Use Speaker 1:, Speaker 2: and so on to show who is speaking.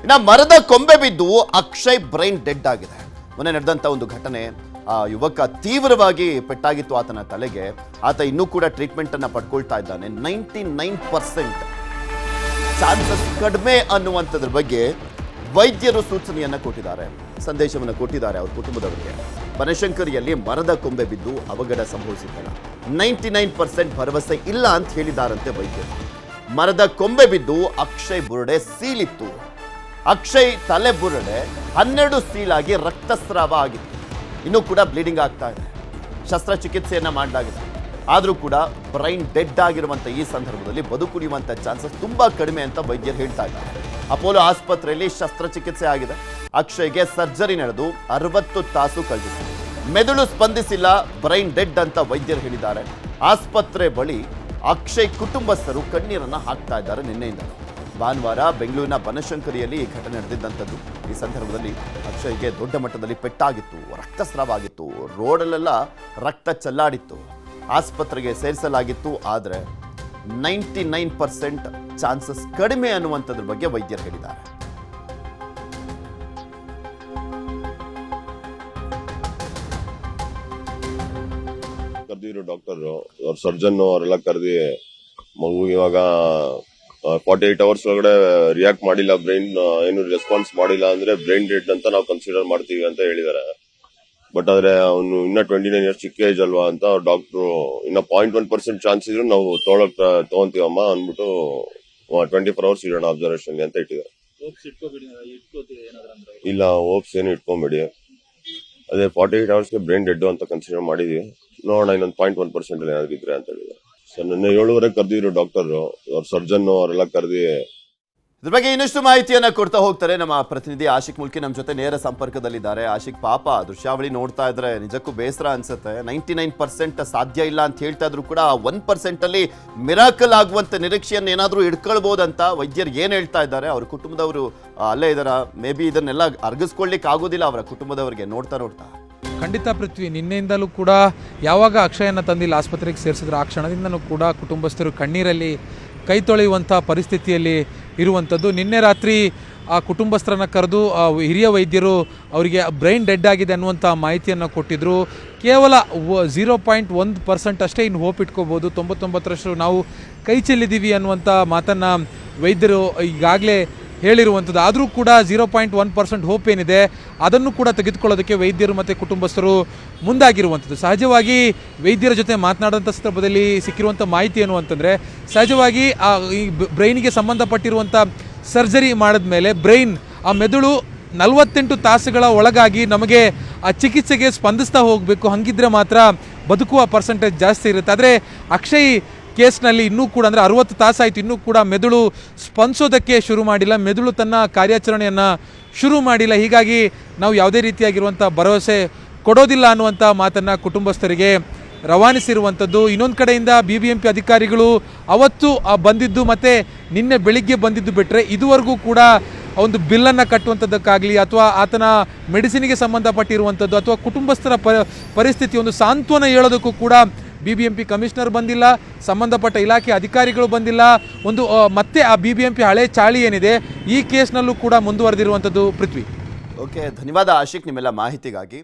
Speaker 1: ಇನ್ನು ಮರದ ಕೊಂಬೆ ಬಿದ್ದು ಅಕ್ಷಯ್ ಬ್ರೈನ್ ಡೆಡ್ ಆಗಿದೆ. ಮೊನ್ನೆ ನಡೆದಂತ ಒಂದು ಘಟನೆ. ಆ ಯುವಕ ತೀವ್ರವಾಗಿ ಪೆಟ್ಟಾಗಿತ್ತು ಆತನ ತಲೆಗೆ. ಆತ ಇನ್ನೂ ಕೂಡ ಟ್ರೀಟ್ಮೆಂಟ್ ಅನ್ನ ಪಡ್ಕೊಳ್ತಾ ಇದ್ದಾನೆ. 99% ಚಾನ್ಸಸ್ ಕಡಿಮೆ ಅನ್ನುವಂಥದ್ರ ಬಗ್ಗೆ ವೈದ್ಯರು ಸೂಚನೆಯನ್ನ ಕೊಟ್ಟಿದ್ದಾರೆ, ಸಂದೇಶವನ್ನು ಕೊಟ್ಟಿದ್ದಾರೆ ಅವ್ರ ಕುಟುಂಬದವರಿಗೆ. ಬನಶಂಕರಿಯಲ್ಲಿ ಮರದ ಕೊಂಬೆ ಬಿದ್ದು ಅವಘಡ ಸಂಭವಿಸಿದ್ದಲ್ಲ, 99% ಭರವಸೆ ಇಲ್ಲ ಅಂತ ಹೇಳಿದಾರಂತೆ ವೈದ್ಯರು. ಮರದ ಕೊಂಬೆ ಬಿದ್ದು ಅಕ್ಷಯ್ ಬುರುಡೆ ಸೀಲಿತ್ತು. ಅಕ್ಷಯ್ ತಲೆ ಬುರುಡೆ 12 ಸೀಲಾಗಿ ರಕ್ತಸ್ರಾವ ಆಗಿತ್ತು. ಇನ್ನೂ ಕೂಡ ಬ್ಲೀಡಿಂಗ್ ಆಗ್ತಾ ಇದೆ. ಶಸ್ತ್ರಚಿಕಿತ್ಸೆಯನ್ನ ಮಾಡಲಾಗಿದೆ. ಆದರೂ ಕೂಡ ಬ್ರೈನ್ ಡೆಡ್ ಆಗಿರುವಂಥ ಈ ಸಂದರ್ಭದಲ್ಲಿ ಬದುಕುಳಿಯುವಂಥ ಚಾನ್ಸಸ್ ತುಂಬ ಕಡಿಮೆ ಅಂತ ವೈದ್ಯರು ಹೇಳ್ತಾ ಇದ್ದಾರೆ. ಅಪೋಲೋ ಆಸ್ಪತ್ರೆಯಲ್ಲಿ ಶಸ್ತ್ರಚಿಕಿತ್ಸೆ ಆಗಿದೆ. ಅಕ್ಷಯ್ಗೆ ಸರ್ಜರಿ ನಡೆದು 60 ತಾಸು ಕಳೆದಿದೆ. ಮೆದುಳು ಸ್ಪಂದಿಸಿಲ್ಲ, ಬ್ರೈನ್ ಡೆಡ್ ಅಂತ ವೈದ್ಯರು ಹೇಳಿದ್ದಾರೆ. ಆಸ್ಪತ್ರೆ ಬಳಿ ಅಕ್ಷಯ್ ಕುಟುಂಬಸ್ಥರು ಕಣ್ಣೀರನ್ನು ಹಾಕ್ತಾ ಇದ್ದಾರೆ ನಿನ್ನೆಯಿಂದ. ಭಾನುವಾರ ಬೆಂಗಳೂರಿನ ಬನಶಂಕರಿಯಲ್ಲಿ ಈ ಘಟನೆ ನಡೆದಿದ್ದಂಥದ್ದು. ಈ ಸಂದರ್ಭದಲ್ಲಿ ಅಕ್ಷಯ್ಗೆ ದೊಡ್ಡ ಮಟ್ಟದಲ್ಲಿ ಪೆಟ್ಟಾಗಿತ್ತು, ರಕ್ತಸ್ರಾವ ಆಗಿತ್ತು, ರೋಡಲ್ಲೆಲ್ಲ ರಕ್ತ ಚೆಲ್ಲಾಡಿತ್ತು. ಆಸ್ಪತ್ರೆಗೆ ಸೇರಿಸಲಾಗಿತ್ತು. ಆದರೆ 99% ಚಾನ್ಸಸ್ ಕಡಿಮೆ ಅನ್ನುವಂಥದ್ರ ಬಗ್ಗೆ ವೈದ್ಯರು ಹೇಳಿದ್ದಾರೆ.
Speaker 2: ಕರೆದಿದ್ರು ಡಾಕ್ಟರ್, ಅವ್ರ ಸರ್ಜನ್ ಅವರೆಲ್ಲ ಕರೆದಿ ಮಗು ಇವಾಗ 48 ಅವರ್ಸ್ ಒಳಗಡೆ ರಿಯಾಕ್ಟ್ ಮಾಡಿಲ್ಲ, ಬ್ರೈನ್ ಏನು ರೆಸ್ಪಾನ್ಸ್ ಮಾಡಿಲ್ಲ ಅಂದ್ರೆ ಬ್ರೈನ್ ಡೆಡ್ ಅಂತ ನಾವು ಕನ್ಸಿಡರ್ ಮಾಡ್ತೀವಿ ಅಂತ ಹೇಳಿದಾರೆ. ಬಟ್ ಆದ್ರೆ ಅವನು ಇನ್ನ 29 ಇಯರ್ಸ್ ಚಿಕ್ಕ ಏಜ್ ಅಲ್ವಾ ಅಂತ ಡಾಕ್ಟ್ರು ಇನ್ನ 0.1% ಚಾನ್ಸ್ ಇದ್ರು ನಾವು ತಗೊಂತೀವಮ್ಮ ಅಂದ್ಬಿಟ್ಟು 24 ಅವರ್ಸ್ ಇರೋಣ ಅಬ್ಸರ್ವೇಷನ್ ಅಂತ ಇಟ್ಟಿದ್ದಾರೆ. ಇಲ್ಲ, ಹೋಪ್ಸ್ ಏನು ಇಟ್ಕೊಂಬೇಡಿ, ಅದೇ 48 ಅವರ್ಸ್ಗೆ ಬ್ರೈನ್ ಡೆಡ್ ಅಂತ ಕನ್ಸಿಡರ್ ಮಾಡಿದ್ವಿ. ನೋಡೋಣ ಇನ್ನೊಂದು 0.1% ಏನಾದ್ರು ಇದ್ರೆ ಅಂತ ಹೇಳಿದ್ದಾರೆ. ಸರ್ ನಿನ್ನೆ 7:30 ಕರೆದಿದ್ರು ಡಾಕ್ಟರ್, ಅವ್ರ ಸರ್ಜನ್ ಅವರೆಲ್ಲ ಕರೆದಿ
Speaker 1: ಇದ್ರ ಬಗ್ಗೆ ಇನ್ನಷ್ಟು ಮಾಹಿತಿಯನ್ನ ಕೊಡ್ತಾ ಹೋಗ್ತಾರೆ ನಮ್ಮ ಪ್ರತಿನಿಧಿ ಆಶಿಕ್ ಮುಲ್ಕಿ ನಮ್ಮ ಜೊತೆ ನೇರ ಸಂಪರ್ಕದಲ್ಲಿದ್ದಾರೆ. ಆಶಿಕ್, ಪಾಪ ದೃಶ್ಯಾವಳಿ ನೋಡ್ತಾ ಇದ್ರೆ ನಿಜಕ್ಕೂ ಬೇಸರ ಅನ್ಸುತ್ತೆ. 99% ಸಾಧ್ಯ ಇಲ್ಲ ಅಂತ ಹೇಳ್ತಾ ಇದ್ರು ಕೂಡ 1% ಅಲ್ಲಿ ಮಿರಾಕಲ್ ಆಗುವಂತ ನಿರೀಕ್ಷೆಯನ್ನು ಏನಾದ್ರೂ ಇಟ್ಕೊಳ್ಬಹುದಂತ ವೈದ್ಯರು ಏನ್ ಹೇಳ್ತಾ ಇದ್ದಾರೆ. ಅವ್ರ ಕುಟುಂಬದವರು ಅಲ್ಲೇ ಇದಾರ, ಮೇ ಬಿ ಇದನ್ನೆಲ್ಲ ಅರ್ಗಿಸ್ಕೊಳ್ಳಿಕ್ ಆಗೋದಿಲ್ಲ ಅವರ ಕುಟುಂಬದವರಿಗೆ ನೋಡ್ತಾ.
Speaker 3: ಖಂಡಿತ ಪೃಥ್ವಿ, ನಿನ್ನೆಯಿಂದಲೂ ಕೂಡ ಯಾವಾಗ ಅಕ್ಷಯನ ತಂದಿಲ್ಲ ಆಸ್ಪತ್ರೆಗೆ ಸೇರಿಸಿದ್ರು ಆ ಕ್ಷಣದಿಂದನೂ ಕೂಡ ಕುಟುಂಬಸ್ಥರು ಕಣ್ಣೀರಲ್ಲಿ ಕೈ ತೊಳೆಯುವಂಥ ಪರಿಸ್ಥಿತಿಯಲ್ಲಿ ಇರುವಂಥದ್ದು. ನಿನ್ನೆ ರಾತ್ರಿ ಆ ಕುಟುಂಬಸ್ಥರನ್ನ ಕರೆದು ಹಿರಿಯ ವೈದ್ಯರು ಅವರಿಗೆ ಬ್ರೈನ್ ಡೆಡ್ ಆಗಿದೆ ಅನ್ನುವಂಥ ಮಾಹಿತಿಯನ್ನು ಕೊಟ್ಟಿದ್ದರು. ಕೇವಲ 0.1% ಅಷ್ಟೇ ಇನ್ನು ಹೋಪ್ ಇಟ್ಕೋಬೋದು, 99% ನಾವು ಕೈ ಚೆಲ್ಲಿದ್ದೀವಿ ಅನ್ನುವಂಥ ಮಾತನ್ನು ವೈದ್ಯರು ಈಗಾಗಲೇ ಹೇಳಿರುವಂಥದ್ದು. ಆದರೂ ಕೂಡ 0.1% ಹೋಪ್ ಏನಿದೆ ಅದನ್ನು ಕೂಡ ತೆಗೆದುಕೊಳ್ಳೋದಕ್ಕೆ ವೈದ್ಯರು ಮತ್ತು ಕುಟುಂಬಸ್ಥರು ಮುಂದಾಗಿರುವಂಥದ್ದು. ಸಹಜವಾಗಿ ವೈದ್ಯರ ಜೊತೆ ಮಾತನಾಡುವಂಥ ಸಂದರ್ಭದಲ್ಲಿ ಸಿಕ್ಕಿರುವಂಥ ಮಾಹಿತಿ ಏನು ಅಂತಂದರೆ, ಸಹಜವಾಗಿ ಈ ಬ್ರೈನಿಗೆ ಸಂಬಂಧಪಟ್ಟಿರುವಂಥ ಸರ್ಜರಿ ಮಾಡಿದ ಮೇಲೆ ಬ್ರೈನ್, ಆ ಮೆದುಳು 48 ತಾಸುಗಳ ಒಳಗಾಗಿ ನಮಗೆ ಆ ಚಿಕಿತ್ಸೆಗೆ ಸ್ಪಂದಿಸ್ತಾ ಹೋಗಬೇಕು. ಹಾಗಿದ್ರೆ ಮಾತ್ರ ಬದುಕುವ ಪರ್ಸೆಂಟೇಜ್ ಜಾಸ್ತಿ ಇರುತ್ತೆ. ಆದರೆ ಅಕ್ಷಯ್ ಕೇಸ್ನಲ್ಲಿ ಇನ್ನೂ ಕೂಡ ಅಂದರೆ 60 ತಾಸಾಯಿತು, ಇನ್ನೂ ಕೂಡ ಮೆದುಳು ಸ್ಪಂದಿಸೋದಕ್ಕೆ ಶುರು ಮಾಡಿಲ್ಲ, ಮೆದುಳು ತನ್ನ ಕಾರ್ಯಾಚರಣೆಯನ್ನು ಶುರು ಮಾಡಿಲ್ಲ. ಹೀಗಾಗಿ ನಾವು ಯಾವುದೇ ರೀತಿಯಾಗಿರುವಂಥ ಭರವಸೆ ಕೊಡೋದಿಲ್ಲ ಅನ್ನುವಂಥ ಮಾತನ್ನು ಕುಟುಂಬಸ್ಥರಿಗೆ ರವಾನಿಸಿರುವಂಥದ್ದು. ಇನ್ನೊಂದು ಕಡೆಯಿಂದ BBMP ಅಧಿಕಾರಿಗಳು ಅವತ್ತು ಬಂದಿದ್ದು ಮತ್ತು ನಿನ್ನೆ ಬೆಳಿಗ್ಗೆ ಬಂದಿದ್ದು ಬಿಟ್ಟರೆ ಇದುವರೆಗೂ ಕೂಡ ಒಂದು ಬಿಲ್ಲನ್ನು ಕಟ್ಟುವಂಥದ್ದಕ್ಕಾಗಲಿ ಅಥವಾ ಆತನ ಮೆಡಿಸಿನ್ಗೆ ಸಂಬಂಧಪಟ್ಟಿರುವಂಥದ್ದು ಅಥವಾ ಕುಟುಂಬಸ್ಥರ ಪರಿಸ್ಥಿತಿ ಒಂದು ಸಾಂತ್ವನ ಹೇಳೋದಕ್ಕೂ ಕೂಡ BBMP ಕಮಿಷನರ್ ಬಂದಿಲ್ಲ, ಸಂಬಂಧಪಟ್ಟ ಇಲಾಖೆ ಅಧಿಕಾರಿಗಳು ಬಂದಿಲ್ಲ. ಒಂದು ಮತ್ತೆ ಆ BBMP ಹಳೆ ಚಾಳಿ ಏನಿದೆ ಈ ಕೇಸ್ನಲ್ಲೂ ಕೂಡ ಮುಂದುವರೆದಿರುವಂಥದ್ದು. ಪೃಥ್ವಿ,
Speaker 1: ಓಕೆ, ಧನ್ಯವಾದ ಆಶಿಕ್ ನಿಮ್ಮೆಲ್ಲ ಮಾಹಿತಿಗಾಗಿ.